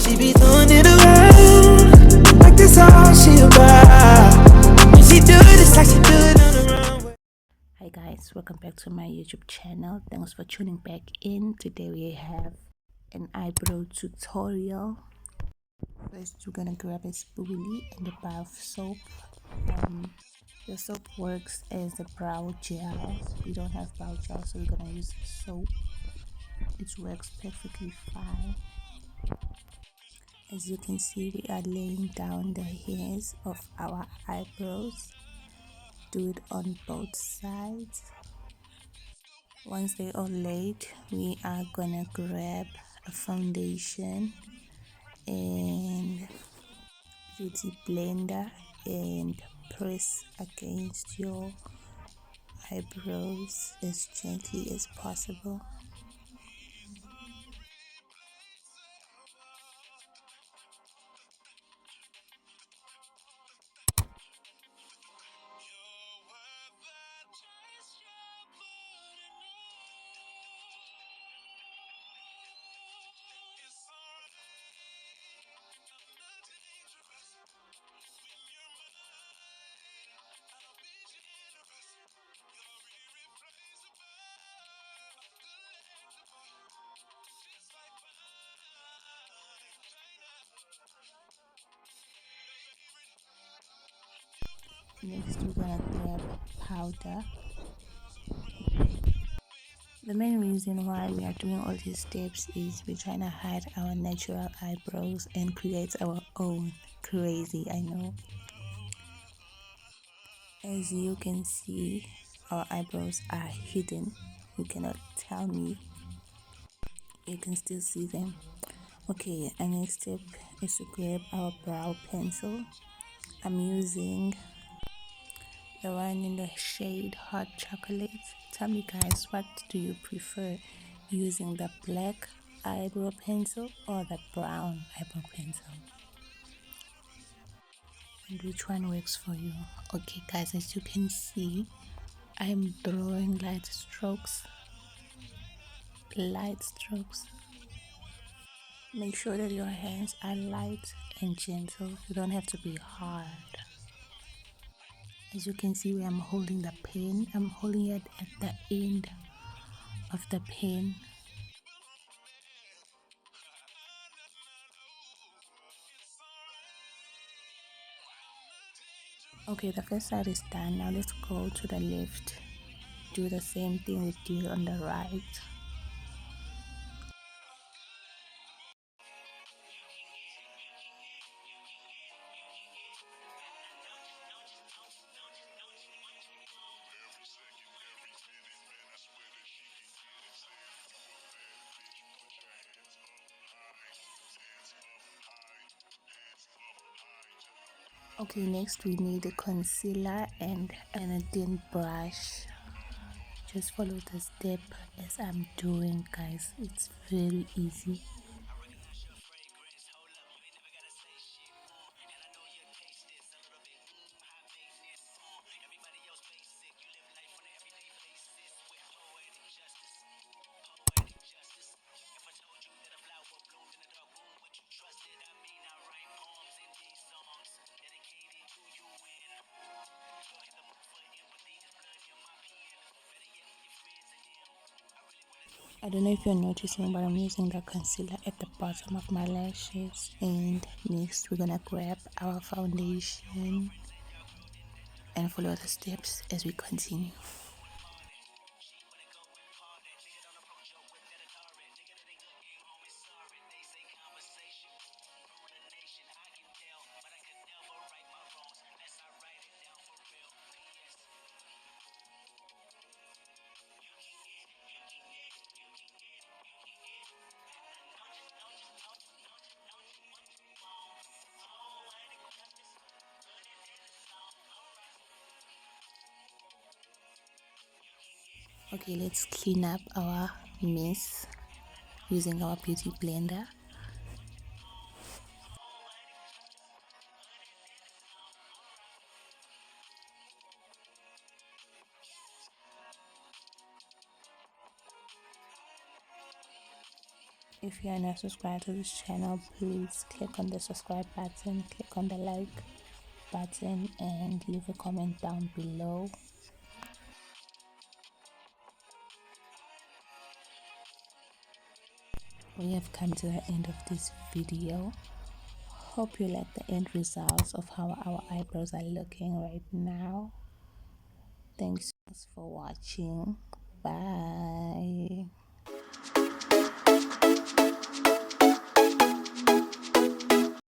She be throwing it around like that's all she about. And she do this like she do it on the runway. Hi guys, welcome back to my YouTube channel. Thanks for tuning back in. Today we have an eyebrow tutorial. First we're gonna grab a spoolie and a bar of soap. The soap works as a brow gel. We don't have brow gel, so we're gonna use soap. It works perfectly fine. As you can see, we are laying down the hairs of our eyebrows. Do it on both sides. Once they are laid, we are gonna grab a foundation and beauty blender and press against your eyebrows as gently as possible. Next, we're gonna grab powder. The main reason why we are doing all these steps is we're trying to hide our natural eyebrows and create our own. Crazy, I know. As you can see, our eyebrows are hidden. You cannot tell me. You can still see them. Okay, our next step is to grab our brow pencil. I'm using the one in the shade Hot Chocolate. Tell me guys, what do you prefer, using the black eyebrow pencil or the brown eyebrow pencil, and which one works for you? Okay guys, as you can see, I'm drawing light strokes. Make sure that your hands are light and gentle. You don't have to be hard. As you can see, where I'm holding the pen, I'm holding it at the end of the pen. Okay, the first side is done. Now let's go to the left. Do the same thing we did on the right. Okay, next we need a concealer and a thin brush. Just follow the step as I'm doing, guys. It's very easy. I don't know if you're noticing, but I'm using the concealer at the bottom of my lashes. And next we're gonna grab our foundation and follow the steps as we continue. Okay, let's clean up our mess using our beauty blender. If you are not subscribed to this channel, please click on the subscribe button, click on the like button, and leave a comment down below. We have come to the end of this video. Hope you like the end results of how our eyebrows are looking right now. Thanks for watching. Bye.